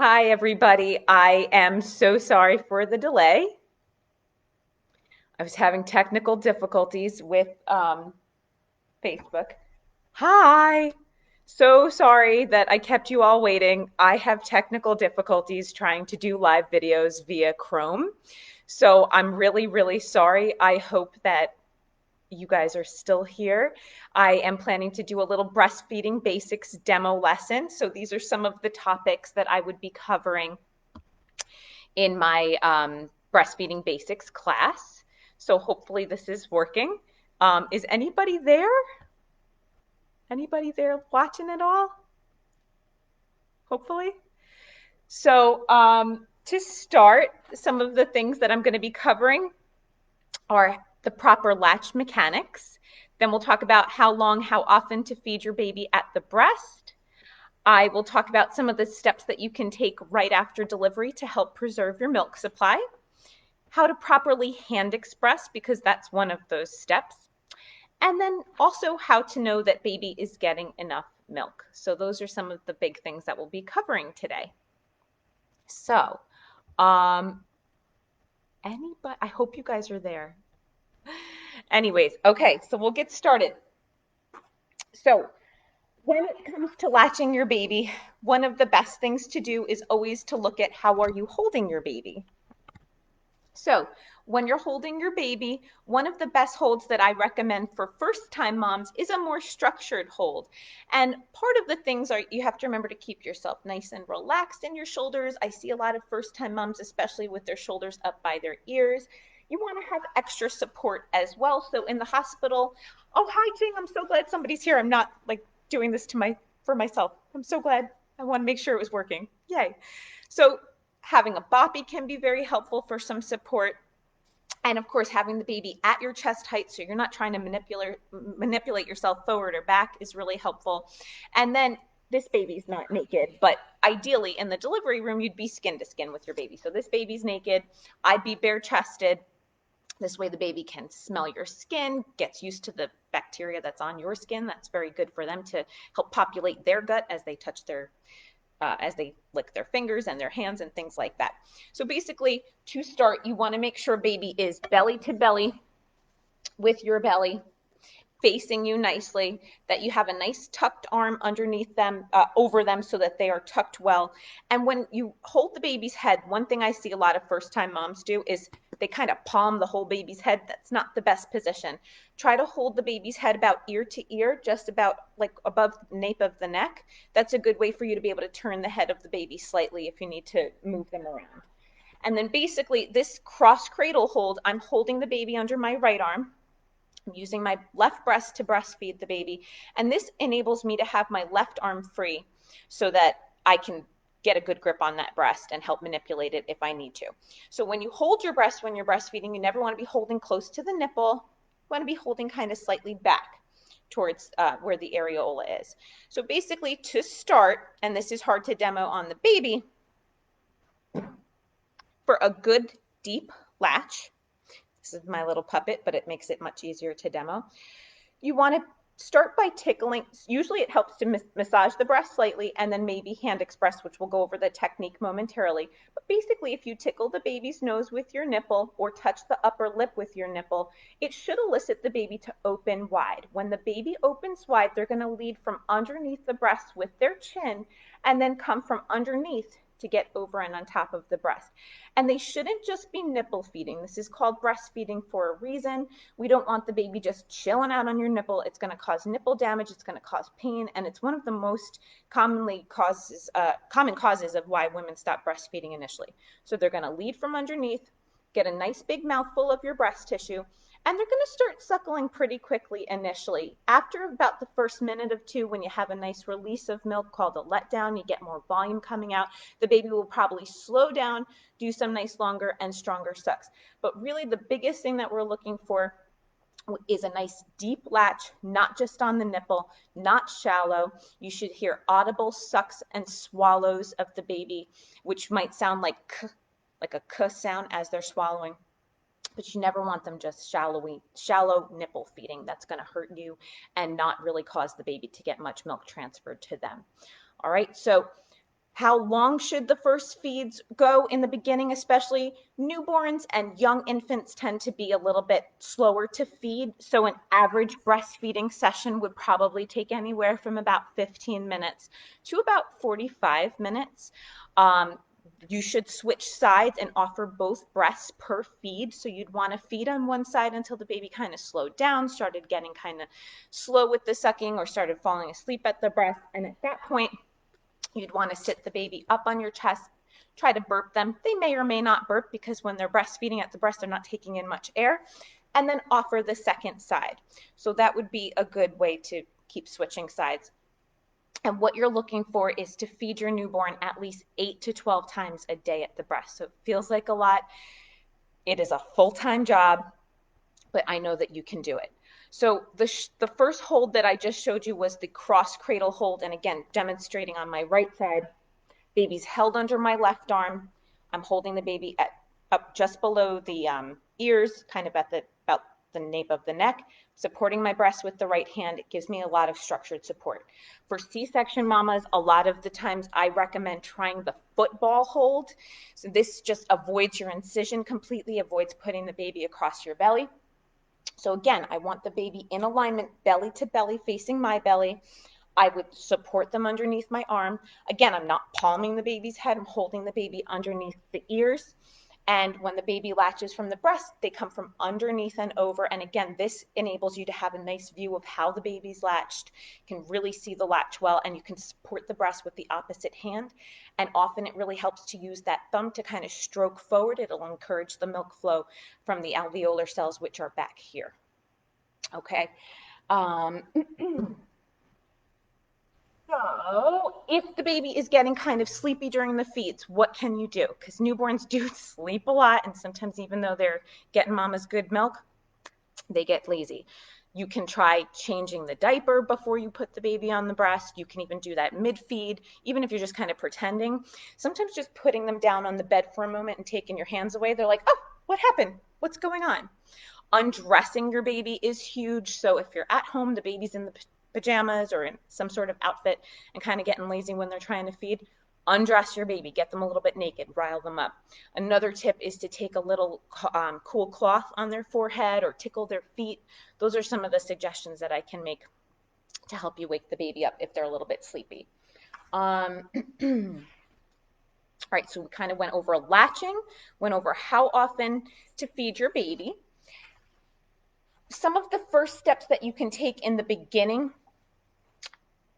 Hi, everybody. I am so sorry for the delay. I was having technical difficulties with Facebook. Hi. So sorry that I kept you all waiting. I have technical difficulties trying to do live videos via Chrome. So I'm really, really sorry. I hope that you guys are still here. I am planning to do a little breastfeeding basics demo lesson. So these are some of the topics that I would be covering in my breastfeeding basics class. So hopefully this is working. Is anybody there? Anybody there watching it all? Hopefully. So to start, some of the things that I'm going to be covering are the proper latch mechanics. Then we'll talk about how long, how often to feed your baby at the breast. I will talk about some of the steps that you can take right after delivery to help preserve your milk supply. How to properly hand express, because that's one of those steps. And then also how to know that baby is getting enough milk. So those are some of the big things that we'll be covering today. So, anybody, I hope you guys are there. Anyways, okay, so we'll get started. So, when it comes to latching your baby, one of the best things to do is always to look at how are you holding your baby. So when you're holding your baby, one of the best holds that I recommend for first-time moms is a more structured hold. And part of the things are you have to remember to keep yourself nice and relaxed in your shoulders. I see a lot of first-time moms, especially with their shoulders up by their ears. You want to have extra support as well. So in the hospital, oh, hi, Jing, I'm so glad somebody's here. I'm not like doing this for myself. I'm so glad. I want to make sure it was working. Yay. So having a boppy can be very helpful for some support. And of course, having the baby at your chest height so you're not trying to manipulate yourself forward or back is really helpful. And then this baby's not naked, but ideally in the delivery room, you'd be skin to skin with your baby. So this baby's naked. I'd be bare chested. This way the baby can smell your skin, gets used to the bacteria that's on your skin. That's very good for them to help populate their gut as they lick their fingers and their hands and things like that. So basically, to start, you want to make sure baby is belly to belly with your belly facing you nicely, that you have a nice tucked arm underneath them, over them so that they are tucked well. And when you hold the baby's head, one thing I see a lot of first-time moms do is they kind of palm the whole baby's head. That's not the best position. Try to hold the baby's head about ear to ear, just about like above the nape of the neck. That's a good way for you to be able to turn the head of the baby slightly if you need to move them around. And then basically this cross cradle hold, I'm holding the baby under my right arm. I'm using my left breast to breastfeed the baby. And this enables me to have my left arm free so that I can get a good grip on that breast and help manipulate it if I need to. So when you hold your breast when you're breastfeeding, you never want to be holding close to the nipple. You want to be holding kind of slightly back towards where the areola is. So basically to start, and this is hard to demo on the baby, for a good deep latch, this is my little puppet, but it makes it much easier to demo. You want to start by tickling. Usually it helps to massage the breast slightly and then maybe hand express, which we'll go over the technique momentarily. But basically, if you tickle the baby's nose with your nipple or touch the upper lip with your nipple, it should elicit the baby to open wide. When the baby opens wide, they're going to lead from underneath the breast with their chin and then come from underneath to get over and on top of the breast. And they shouldn't just be nipple feeding. This is called breastfeeding for a reason. We don't want the baby just chilling out on your nipple. It's going to cause nipple damage. It's going to cause pain. And it's one of the most common causes of why women stop breastfeeding initially. So they're going to lead from underneath, get a nice big mouthful of your breast tissue, and they're going to start suckling pretty quickly initially. After about the first minute of two, when you have a nice release of milk called a letdown, you get more volume coming out, the baby will probably slow down, do some nice longer and stronger sucks. But really the biggest thing that we're looking for is a nice deep latch, not just on the nipple, not shallow. You should hear audible sucks and swallows of the baby, which might sound like a k sound as they're swallowing. But you never want them just shallow nipple feeding. That's going to hurt you and not really cause the baby to get much milk transferred to them. All right, so How long should the first feeds go in the beginning? Especially newborns and young infants tend to be a little bit slower to feed. So an average breastfeeding session would probably take anywhere from about 15 minutes to about 45 minutes. You should switch sides and offer both breasts per feed. So you'd want to feed on one side until the baby kind of slowed down, started getting kind of slow with the sucking, or started falling asleep at the breast. And at that point, you'd want to sit the baby up on your chest, try to burp them. They may or may not burp because when they're breastfeeding at the breast, they're not taking in much air. And then offer the second side. So that would be a good way to keep switching sides. And what you're looking for is to feed your newborn at least 8 to 12 times a day at the breast. So it feels like a lot. It is a full-time job, but I know that you can do it. So the first hold that I just showed you was the cross cradle hold. And again, demonstrating on my right side, baby's held under my left arm. I'm holding the baby up just below the ears, kind of at about the nape of the neck, supporting my breast with the right hand. It gives me a lot of structured support. For C-section mamas, a lot of the times I recommend trying the football hold. So this just avoids your incision completely, avoids putting the baby across your belly. So again, I want the baby in alignment, belly to belly, facing my belly. I would support them underneath my arm. Again, I'm not palming the baby's head. I'm holding the baby underneath the ears. And when the baby latches from the breast, they come from underneath and over. And again, this enables you to have a nice view of how the baby's latched. You can really see the latch well, and you can support the breast with the opposite hand. And often it really helps to use that thumb to kind of stroke forward. It'll encourage the milk flow from the alveolar cells, which are back here. Okay. Um, So, if the baby is getting kind of sleepy during the feeds, what can you do? Because newborns do sleep a lot, and sometimes even though they're getting mama's good milk, they get lazy. You can try changing the diaper before you put the baby on the breast. You can even do that mid-feed, even if you're just kind of pretending. Sometimes just putting them down on the bed for a moment and taking your hands away, they're like, oh, what happened? What's going on? Undressing your baby is huge. So if you're at home, the baby's in the pajamas or in some sort of outfit and kind of getting lazy when they're trying to feed, undress your baby, get them a little bit naked, rile them up. Another tip is to take a little cool cloth on their forehead or tickle their feet. Those are some of the suggestions that I can make to help you wake the baby up if they're a little bit sleepy. All right, so we kind of went over latching, went over how often to feed your baby. Some of the first steps that you can take in the beginning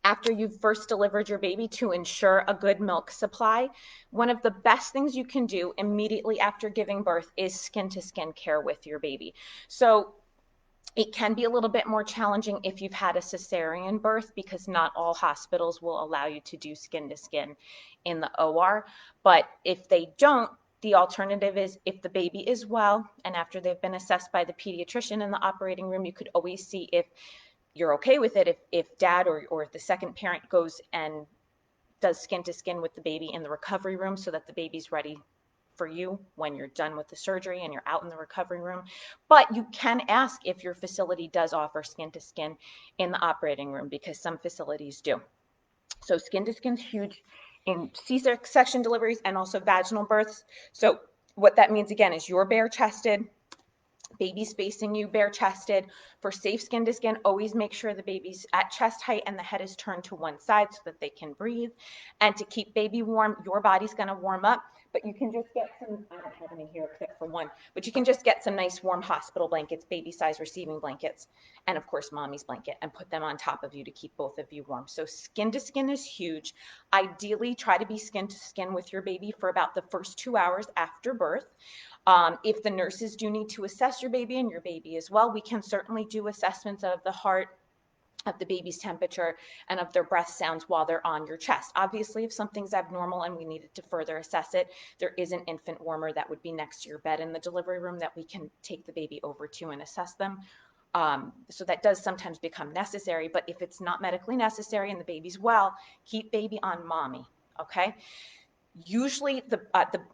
after you've first delivered your baby to ensure a good milk supply, one of the best things you can do immediately after giving birth is skin to skin care with your baby. So it can be a little bit more challenging if you've had a cesarean birth because not all hospitals will allow you to do skin to skin in the OR. But if they don't, the alternative is if the baby is well and after they've been assessed by the pediatrician in the operating room, you could always see if you're okay with it, if dad or the second parent goes and does skin to skin with the baby in the recovery room so that the baby's ready for you when you're done with the surgery and you're out in the recovery room. But you can ask if your facility does offer skin to skin in the operating room because some facilities do. So skin to skin is huge in C-section deliveries and also vaginal births. So what that means again is you're bare chested, baby's facing you bare chested. For safe skin to skin, always make sure the baby's at chest height and the head is turned to one side so that they can breathe. And to keep baby warm, your body's going to warm up, but you can just get some, I don't have any here except for one, but you can just get some nice warm hospital blankets, baby size receiving blankets, and of course mommy's blanket, and put them on top of you to keep both of you warm. So skin to skin is huge. Ideally, try to be skin to skin with your baby for about the first 2 hours after birth. If the nurses do need to assess your baby and your baby as well, we can certainly do assessments of the heart, of the baby's temperature, and of their breath sounds while they're on your chest. Obviously, if something's abnormal and we needed to further assess it, there is an infant warmer that would be next to your bed in the delivery room that we can take the baby over to and assess them. So that does sometimes become necessary, but if it's not medically necessary and the baby's well, keep baby on mommy, okay? Usually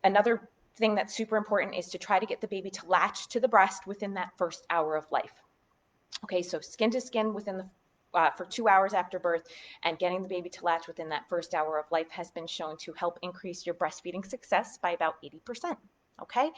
another thing that's super important is to try to get the baby to latch to the breast within that first hour of life. Okay, so skin to skin within the for 2 hours after birth, and getting the baby to latch within that first hour of life has been shown to help increase your breastfeeding success by about 80%. Okay.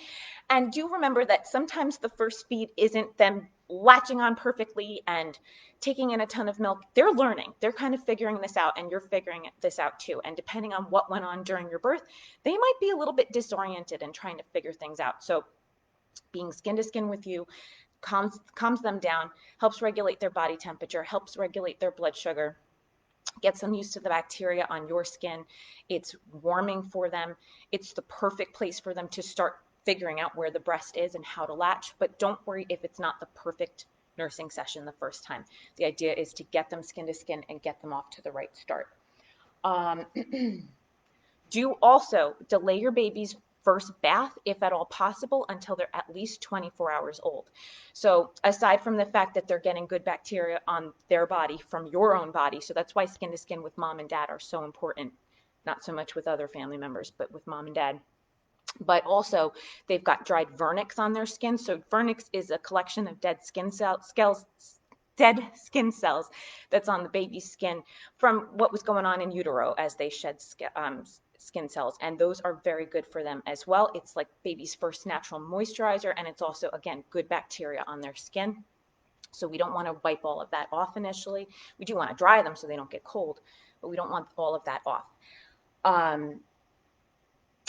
And do remember that sometimes the first feed isn't them latching on perfectly and taking in a ton of milk. They're learning, they're kind of figuring this out, and you're figuring this out too. And depending on what went on during your birth, they might be a little bit disoriented and trying to figure things out. So being skin to skin with you calms them down, helps regulate their body temperature, helps regulate their blood sugar, gets them used to the bacteria on your skin. It's warming for them. It's the perfect place for them to start figuring out where the breast is and how to latch. But don't worry if it's not the perfect nursing session the first time. The idea is to get them skin to skin and get them off to the right start. Um, Do also delay your baby's first bath, if at all possible, until they're at least 24 hours old. So aside from the fact that they're getting good bacteria on their body from your own body, so that's why skin to skin with mom and dad are so important. Not so much with other family members, but with mom and dad. But also they've got dried vernix on their skin. So vernix is a collection of dead skin cells that's on the baby's skin from what was going on in utero as they shed skin cells, and those are very good for them as well. It's like baby's first natural moisturizer, and it's also, again, good bacteria on their skin. So we don't want to wipe all of that off initially. We do want to dry them so they don't get cold, but we don't want all of that off.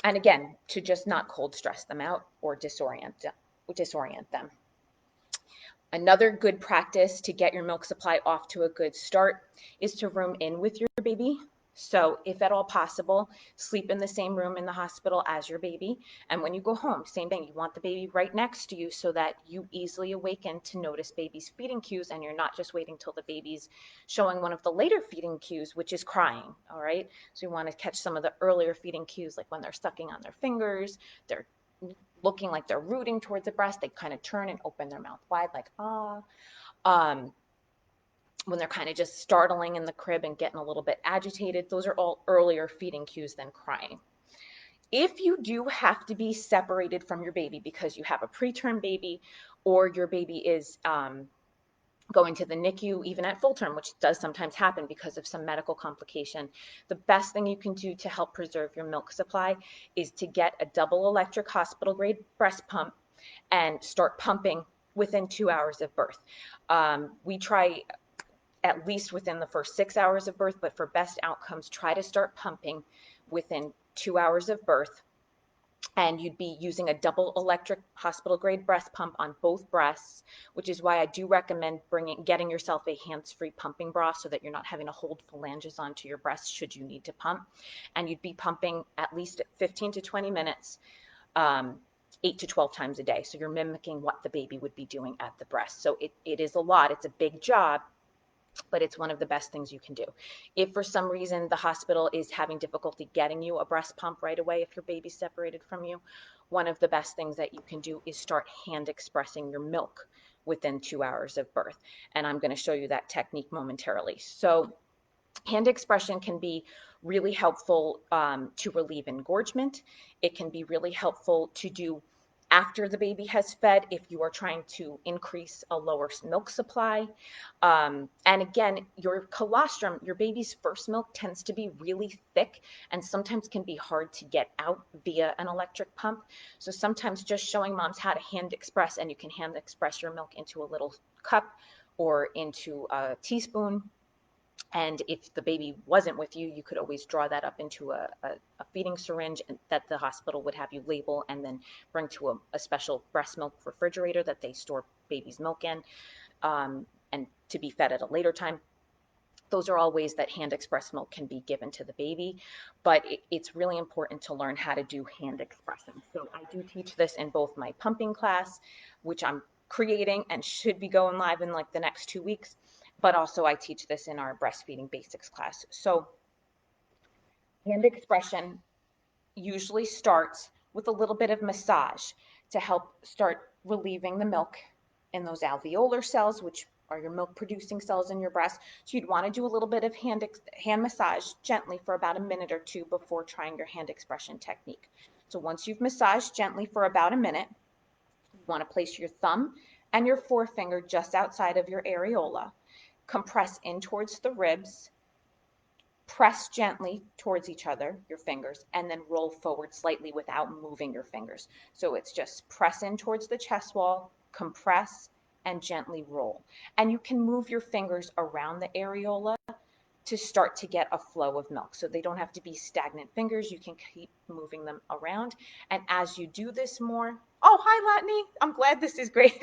And again, to just not cold stress them out or disorient them. Another good practice to get your milk supply off to a good start is to room in with your baby. So, if at all possible, sleep in the same room in the hospital as your baby. And when you go home, same thing. You want the baby right next to you so that you easily awaken to notice baby's feeding cues, and you're not just waiting till the baby's showing one of the later feeding cues, which is crying. All right. So, you want to catch some of the earlier feeding cues, like when they're sucking on their fingers, they're looking like they're rooting towards the breast. They kind of turn and open their mouth wide, like, ah. Um, when they're kind of just startling in the crib and getting a little bit agitated, those are all earlier feeding cues than crying. If you do have to be separated from your baby because you have a preterm baby, or your baby is going to the NICU even at full term, which does sometimes happen because of some medical complication, the best thing you can do to help preserve your milk supply is to get a double electric hospital grade breast pump and start pumping within 2 hours of birth. We try at least within the first 6 hours of birth, but for best outcomes, try to start pumping within 2 hours of birth. And you'd be using a double electric hospital grade breast pump on both breasts, which is why I do recommend getting yourself a hands-free pumping bra so that you're not having to hold phalanges onto your breasts should you need to pump. And you'd be pumping at least 15 to 20 minutes, 8 to 12 times a day. So you're mimicking what the baby would be doing at the breast. So it is a lot. It's a big job, but it's one of the best things you can do. If for some reason the hospital is having difficulty getting you a breast pump right away, if your baby's separated from you, one of the best things that you can do is start hand expressing your milk within 2 hours of birth. And I'm going to show you that technique momentarily. So hand expression can be really helpful to relieve engorgement. It can be really helpful to do after the baby has fed if you are trying to increase a lower milk supply. And again, your colostrum, your baby's first milk, tends to be really thick and sometimes can be hard to get out via an electric pump. So sometimes just showing moms how to hand express, and you can hand express your milk into a little cup or into a teaspoon. And if the baby wasn't with you, you could always draw that up into a feeding syringe that the hospital would have you label and then bring to a special breast milk refrigerator that they store baby's milk in, and to be fed at a later time. Those are all ways that hand express milk can be given to the baby, but it's really important to learn how to do hand expressing. So I do teach this in both my pumping class, which I'm creating and should be going live in like the next 2 weeks, but also I teach this in our breastfeeding basics class. So hand expression usually starts with a little bit of massage to help start relieving the milk in those alveolar cells, which are your milk producing cells in your breast. So you'd want to do a little bit of hand massage gently for about a minute or two before trying your hand expression technique. So once you've massaged gently for about a minute, you want to place your thumb and your forefinger just outside of your areola. compress in towards the ribs, press gently towards each other, your fingers, and then roll forward slightly without moving your fingers. So it's just press in towards the chest wall, compress, and gently roll. And you can move your fingers around the areola to start to get a flow of milk. So they don't have to be stagnant fingers. You can keep moving them around. And as you do this more, oh, hi, Latney. I'm glad this is great.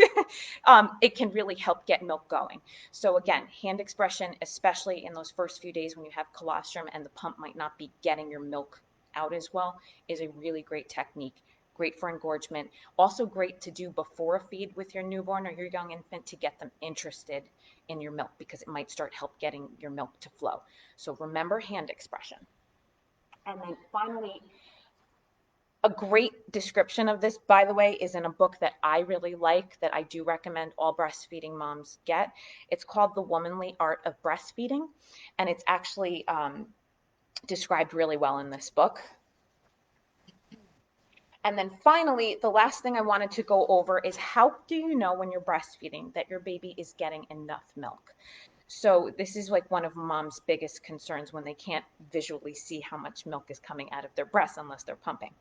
It can really help get milk going. So again, hand expression, especially in those first few days when you have colostrum and the pump might not be getting your milk out as well, is a really great technique. Great for engorgement. Also great to do before a feed with your newborn or your young infant to get them interested in your milk because it might start help getting your milk to flow. So remember hand expression. And then finally, a great description of this, by the way, is in a book that I really like that I do recommend all breastfeeding moms get. It's called The Womanly Art of Breastfeeding, and it's actually described really well in this book. And then finally, the last thing I wanted to go over is how do you know when you're breastfeeding that your baby is getting enough milk? So this is like one of mom's biggest concerns when they can't visually see how much milk is coming out of their breasts unless they're pumping.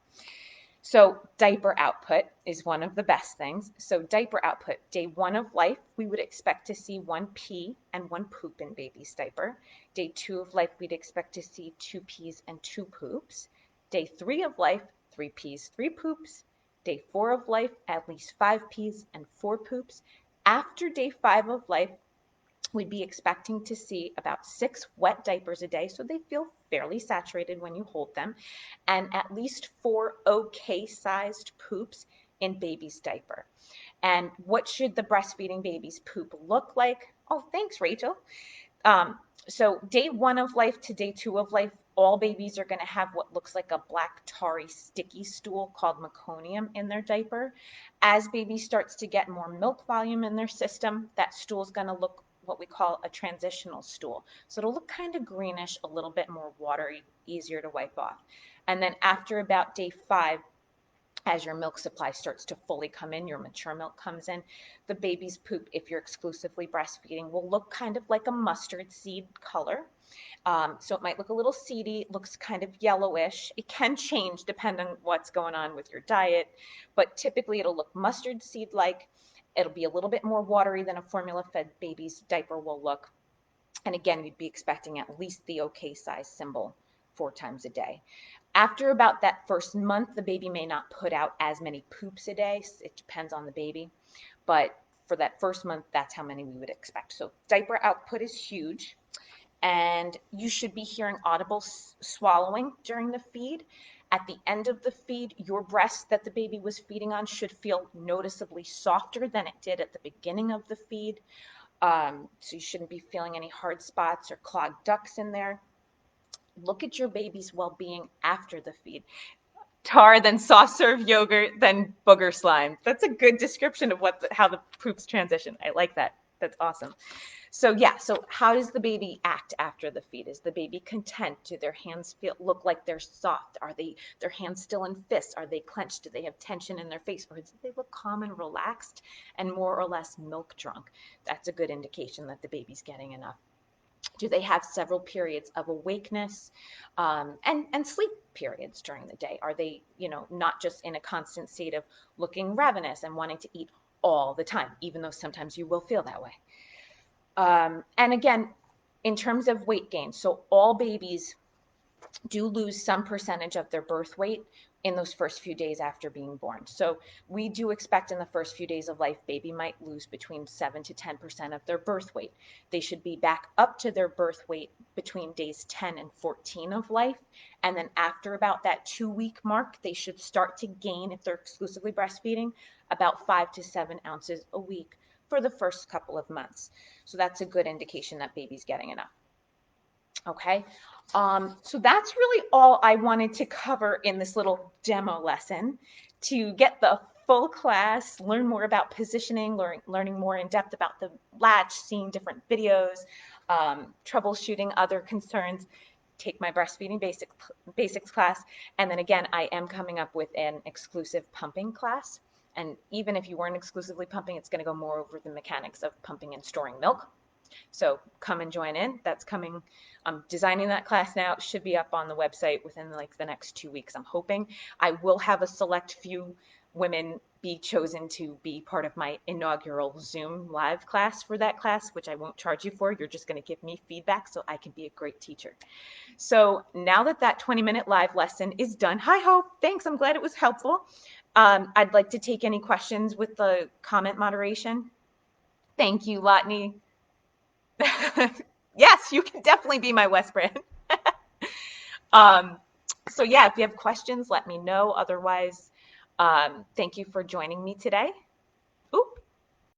So diaper output is one of the best things. So diaper output, day 1 of life, we would expect to see 1 pee and 1 poop in baby's diaper. Day 2 of life, we'd expect to see 2 pees and 2 poops. Day 3 of life, 3 pees, 3 poops. Day 4 of life, at least 5 pees and 4 poops. After day 5 of life, we'd be expecting to see about 6 wet diapers a day, so they feel fairly saturated when you hold them, and at least 4 okay-sized poops in baby's diaper. And what should the breastfeeding baby's poop look like? Oh, thanks, Rachel. Um, so day 1 of life to day 2 of life, all babies are going to have what looks like a black tarry sticky stool called meconium in their diaper. As baby starts to get more milk volume in their system, that stool is going to look what we call a transitional stool. So it'll look kind of greenish, a little bit more watery, easier to wipe off. And then after about day 5, as your milk supply starts to fully come in, your mature milk comes in, the baby's poop, if you're exclusively breastfeeding, will look kind of like a mustard seed color. So it might look a little seedy, looks kind of yellowish. It can change depending on what's going on with your diet, but typically it'll look mustard seed-like. It'll be a little bit more watery than a formula-fed baby's diaper will look. And again, you'd be expecting at least the okay size symbol 4 times a day. After about that first month, the baby may not put out as many poops a day. It depends on the baby. But for that first month, that's how many we would expect. So diaper output is huge. And you should be hearing audible swallowing during the feed. At the end of the feed, your breast that the baby was feeding on should feel noticeably softer than it did at the beginning of the feed. So you shouldn't be feeling any hard spots or clogged ducts in there. Look at your baby's well-being after the feed. Tar, then soft serve yogurt, then booger slime. That's a good description of how the poops transition. I like that. That's awesome. So yeah, so how does the baby act after the feed? Is the baby content? Do their hands look like they're soft? Are their hands still in fists? Are they clenched? Do they have tension in their face? Or do they look calm and relaxed and more or less milk drunk? That's a good indication that the baby's getting enough. Do they have several periods of awakeness and sleep periods during the day? Are they, not just in a constant state of looking ravenous and wanting to eat all the time, even though sometimes you will feel that way? And again, in terms of weight gain, so all babies do lose some percentage of their birth weight in those first few days after being born. So we do expect in the first few days of life, baby might lose between 7 to 10% of their birth weight. They should be back up to their birth weight between days 10 and 14 of life. And then after about that 2-week mark, they should start to gain, if they're exclusively breastfeeding, about 5 to 7 ounces a week for the first couple of months. So that's a good indication that baby's getting enough. Okay, so that's really all I wanted to cover in this little demo lesson to get the full class, learn more about positioning, learning more in depth about the latch, seeing different videos, troubleshooting other concerns, take my breastfeeding basics class, and then again, I am coming up with an exclusive pumping class. And even if you weren't exclusively pumping, it's going to go more over the mechanics of pumping and storing milk. So come and join in. That's coming. I'm designing that class now. It should be up on the website within like the next 2 weeks, I'm hoping. I will have a select few women be chosen to be part of my inaugural Zoom live class for that class, which I won't charge you for. You're just going to give me feedback so I can be a great teacher. So now that that 20-minute live lesson is done, hi Hope, thanks. I'm glad it was helpful. I'd like to take any questions with the comment moderation. Thank you, Lotney. Yes, you can definitely be my West brand. Um, so yeah, if you have questions, let me know. Otherwise, thank you for joining me today. Oop.